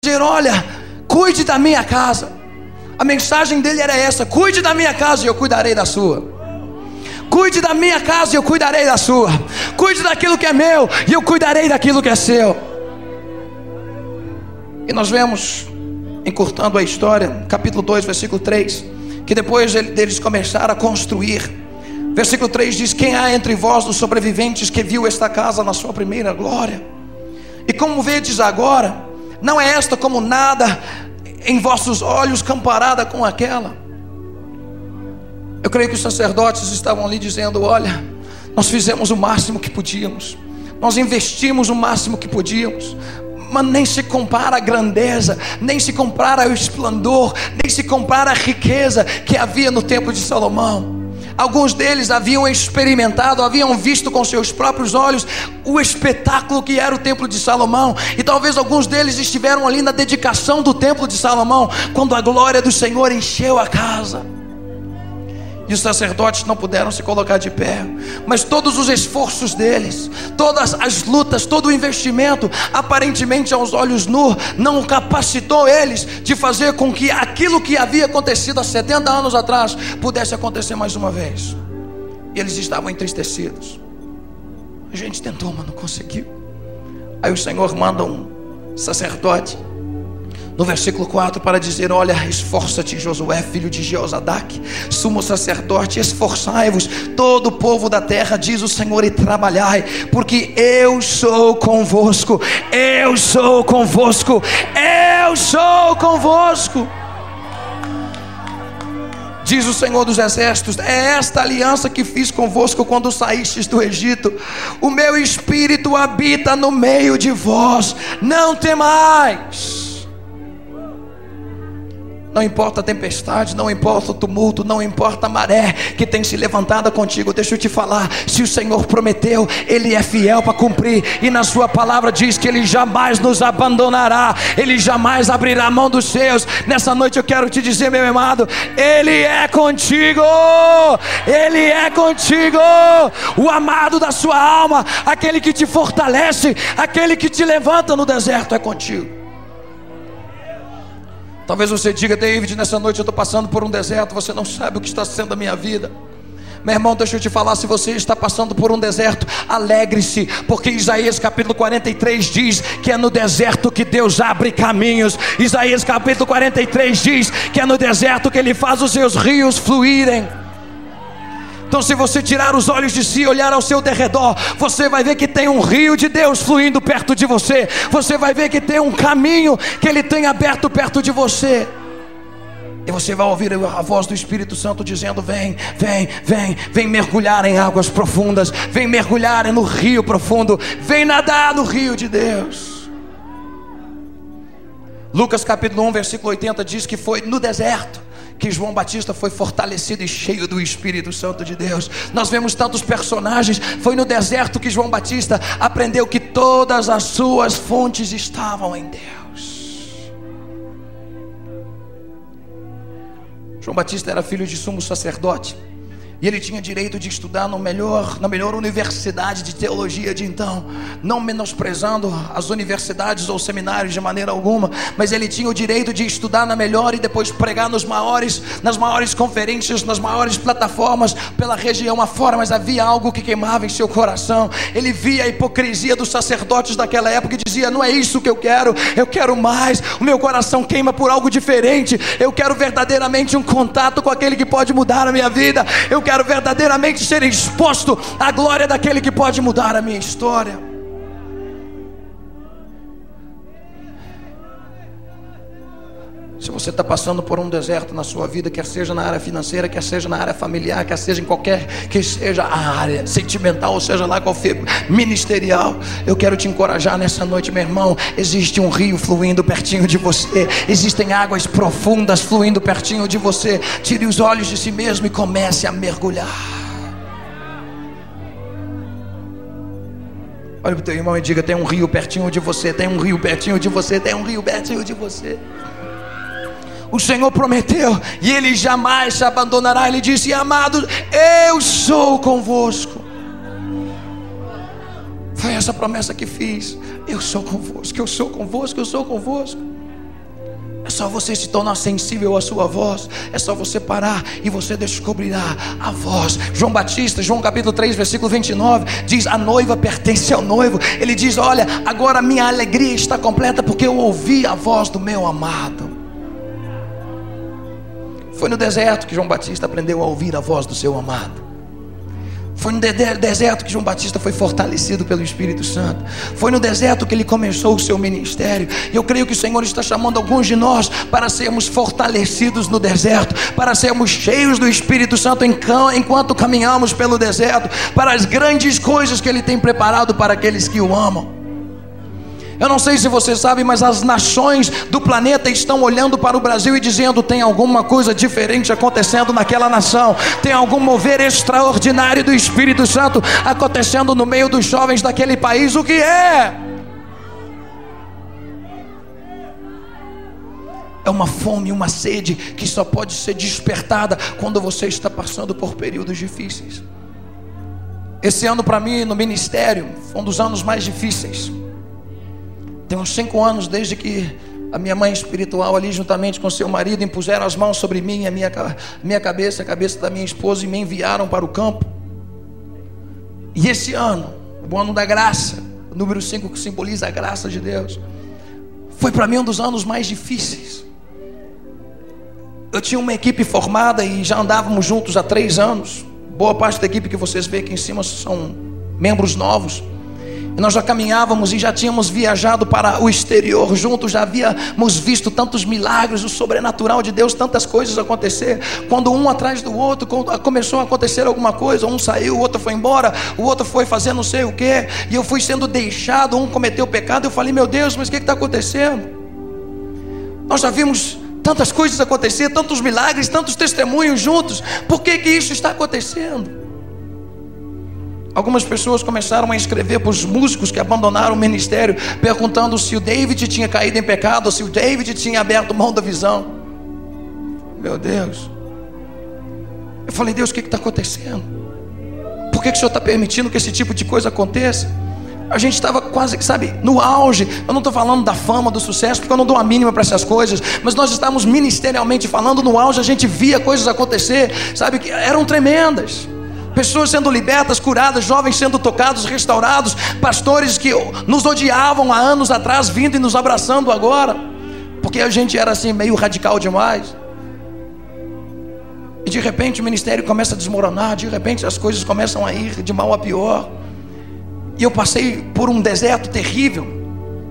dizer: olha, cuide da minha casa. A mensagem dele era essa: cuide da minha casa e eu cuidarei da sua. Cuide da minha casa e eu cuidarei da sua. Cuide daquilo que é meu e eu cuidarei daquilo que é seu. E nós vemos, encurtando a história, capítulo 2, versículo 3, que depois deles começaram a construir. Versículo 3 diz: quem há entre vós dos sobreviventes que viu esta casa na sua primeira glória? E como vedes agora, não é esta como nada em vossos olhos comparada com aquela? Eu creio que os sacerdotes estavam ali dizendo: olha, nós fizemos o máximo que podíamos, nós investimos o máximo que podíamos, mas nem se compara a grandeza, nem se compara ao esplendor, nem se compara a riqueza que havia no templo de Salomão. Alguns deles haviam experimentado, haviam visto com seus próprios olhos o espetáculo que era o templo de Salomão. E talvez alguns deles estiveram ali na dedicação do templo de Salomão, quando a glória do Senhor encheu a casa. E os sacerdotes não puderam se colocar de pé, mas todos os esforços deles, todas as lutas, todo o investimento, aparentemente aos olhos nus, não capacitou eles de fazer com que aquilo que havia acontecido há 70 anos atrás pudesse acontecer mais uma vez. E eles estavam entristecidos. A gente tentou, mas não conseguiu. Aí o Senhor manda um sacerdote no versículo 4 para dizer: olha, esforça-te, Josué, filho de Jeozadak, sumo sacerdote, esforçai-vos, todo o povo da terra, diz o Senhor, e trabalhai, porque eu sou convosco, eu sou convosco, eu sou convosco, diz o Senhor dos exércitos. É esta aliança que fiz convosco quando saístes do Egito. O meu espírito habita no meio de vós, não temais. Não importa a tempestade, não importa o tumulto, não importa a maré que tem se levantada contigo. Deixa eu te falar, se o Senhor prometeu, Ele é fiel para cumprir. E na sua palavra diz que Ele jamais nos abandonará, Ele jamais abrirá a mão dos seus. Nessa noite eu quero te dizer, meu amado, Ele é contigo, Ele é contigo. O amado da sua alma, aquele que te fortalece, aquele que te levanta no deserto, é contigo. Talvez você diga: David, nessa noite eu estou passando por um deserto, você não sabe o que está sendo a minha vida. Meu irmão, deixa eu te falar, se você está passando por um deserto, alegre-se, porque Isaías capítulo 43 diz que é no deserto que Deus abre caminhos. Isaías capítulo 43 diz que é no deserto que Ele faz os seus rios fluírem. Então, se você tirar os olhos de si e olhar ao seu derredor, você vai ver que tem um rio de Deus fluindo perto de você. Você vai ver que tem um caminho que Ele tem aberto perto de você. E você vai ouvir a voz do Espírito Santo dizendo: vem, vem, vem, vem mergulhar em águas profundas, vem mergulhar no rio profundo, vem nadar no rio de Deus. Lucas capítulo 1 versículo 80 diz que foi no deserto que João Batista foi fortalecido e cheio do Espírito Santo de Deus. Nós vemos tantos personagens. Foi no deserto que João Batista aprendeu que todas as suas fontes estavam em Deus. João Batista era filho de sumo sacerdote, e ele tinha direito de estudar na melhor universidade de teologia de então, não menosprezando as universidades ou seminários de maneira alguma, mas ele tinha o direito de estudar na melhor e depois pregar nas maiores conferências, nas maiores plataformas pela região afora. Mas havia algo que queimava em seu coração. Ele via a hipocrisia dos sacerdotes daquela época e dizia: não é isso que eu quero mais. O meu coração queima por algo diferente. Eu quero verdadeiramente um contato com aquele que pode mudar a minha vida. Eu quero verdadeiramente ser exposto à glória daquele que pode mudar a minha história. Se você está passando por um deserto na sua vida, quer seja na área financeira, quer seja na área familiar, quer seja em qualquer que seja a área sentimental, ou seja lá qual for, ministerial, eu quero te encorajar nessa noite, meu irmão. Existe um rio fluindo pertinho de você, existem águas profundas fluindo pertinho de você. Tire os olhos de si mesmo e comece a mergulhar. Olha para o teu irmão e diga: tem um rio pertinho de você, tem um rio pertinho de você, tem um rio pertinho de você. O Senhor prometeu e Ele jamais te abandonará. Ele disse: amados, eu sou convosco. Foi essa promessa que fiz: eu sou convosco, eu sou convosco, eu sou convosco. só você se tornar sensível à sua voz. É só você parar e você descobrirá a voz. João Batista, João capítulo 3, versículo 29, diz: a noiva pertence ao noivo. Ele diz: olha, agora minha alegria está completa porque eu ouvi a voz do meu amado. Foi no deserto que João Batista aprendeu a ouvir a voz do seu amado. Foi no deserto que João Batista foi fortalecido pelo Espírito Santo. Foi no deserto que ele começou o seu ministério. E eu creio que o Senhor está chamando alguns de nós para sermos fortalecidos no deserto, para sermos cheios do Espírito Santo enquanto caminhamos pelo deserto, para as grandes coisas que Ele tem preparado para aqueles que o amam. Eu não sei se você sabe, mas as nações do planeta estão olhando para o Brasil e dizendo: tem alguma coisa diferente acontecendo naquela nação, tem algum mover extraordinário do Espírito Santo acontecendo no meio dos jovens daquele país. O que é? É uma fome, uma sede que só pode ser despertada quando você está passando por períodos difíceis. Esse ano para mim no ministério foi um dos anos mais difíceis. Tem uns 5 anos desde que a minha mãe espiritual ali juntamente com seu marido impuseram as mãos sobre mim, a minha cabeça, a cabeça da minha esposa, e me enviaram para o campo. E esse ano, o ano da graça, o número 5 que simboliza a graça de Deus, foi para mim um dos anos mais difíceis. Eu tinha uma equipe formada e já andávamos juntos há 3 anos. Boa parte da equipe que vocês veem aqui em cima são membros novos. E nós já caminhávamos e já tínhamos viajado para o exterior juntos, já havíamos visto tantos milagres, o sobrenatural de Deus, tantas coisas acontecer. Quando um atrás do outro começou a acontecer alguma coisa, um saiu, o outro foi embora, o outro foi fazer não sei o que, e eu fui sendo deixado, um cometeu pecado. Eu falei: meu Deus, mas o que está acontecendo? Nós já vimos tantas coisas acontecer, tantos milagres, tantos testemunhos juntos. Por que isso está acontecendo? Algumas pessoas começaram a escrever para os músicos que abandonaram o ministério, perguntando se o David tinha caído em pecado, ou se o David tinha aberto mão da visão. Meu Deus. Eu falei: Deus, o que está acontecendo? Por que o Senhor está permitindo que esse tipo de coisa aconteça? A gente estava quase que, sabe, no auge. Eu não estou falando da fama, do sucesso, porque eu não dou a mínima para essas coisas, mas nós estávamos ministerialmente falando no auge. A gente via coisas acontecer, sabe, que eram tremendas. Pessoas sendo libertas, curadas, jovens sendo tocados, restaurados, pastores que nos odiavam há anos atrás, vindo e nos abraçando agora, porque a gente era assim meio radical demais. E de repente o ministério começa a desmoronar, de repente as coisas começam a ir de mal a pior. E eu passei por um deserto terrível.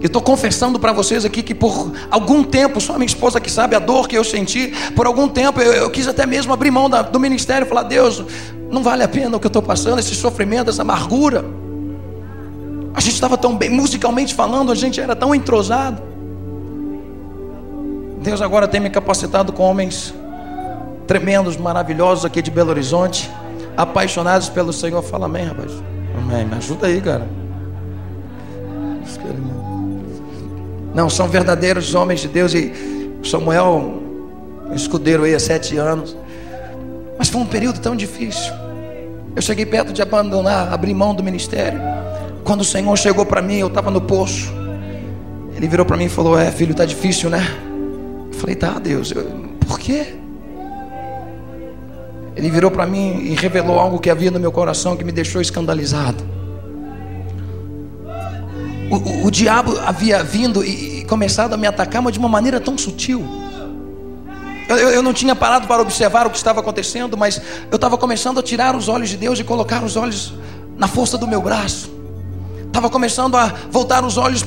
Eu estou confessando para vocês aqui que por algum tempo, só a minha esposa que sabe a dor que eu senti, por algum tempo eu quis até mesmo abrir mão do ministério, falar: Deus, não vale a pena o que eu estou passando, esse sofrimento, essa amargura. A gente estava tão bem, musicalmente falando, a gente era tão entrosado. Deus agora tem me capacitado com homens tremendos, maravilhosos aqui de Belo Horizonte, apaixonados pelo Senhor. Fala amém, rapaz. Amém, me ajuda aí, cara. Não, são verdadeiros homens de Deus. E Samuel, um escudeiro aí há 7 anos. Mas foi um período tão difícil. Eu cheguei perto de abandonar, abrir mão do ministério. Quando o Senhor chegou para mim, eu estava no poço. Ele virou para mim e falou: filho, está difícil, né? Eu falei: tá, Deus. Por quê? Ele virou para mim e revelou algo que havia no meu coração que me deixou escandalizado. O diabo havia vindo e começado a me atacar, mas de uma maneira tão sutil. Eu não tinha parado para observar o que estava acontecendo, mas eu estava começando a tirar os olhos de Deus e colocar os olhos na força do meu braço. Estava começando a voltar os olhos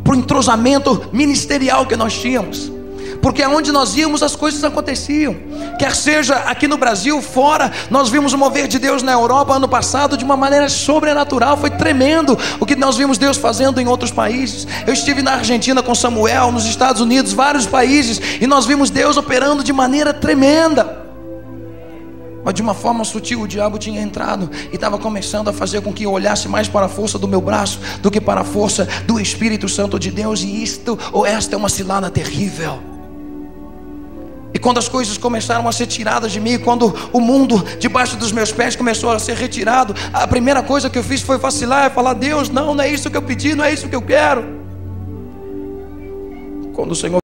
para o entrosamento ministerial que nós tínhamos. Porque aonde nós íamos as coisas aconteciam. Quer seja aqui no Brasil, fora. Nós vimos o mover de Deus na Europa ano passado de uma maneira sobrenatural. Foi tremendo o que nós vimos Deus fazendo em outros países. Eu estive na Argentina com Samuel, nos Estados Unidos, vários países, e nós vimos Deus operando de maneira tremenda. Mas de uma forma sutil o diabo tinha entrado e estava começando a fazer com que eu olhasse mais para a força do meu braço do que para a força do Espírito Santo de Deus. E esta é uma cilada terrível. E quando as coisas começaram a ser tiradas de mim, quando o mundo debaixo dos meus pés começou a ser retirado, a primeira coisa que eu fiz foi vacilar e falar: Deus, não é isso que eu pedi, não é isso que eu quero. Quando o Senhor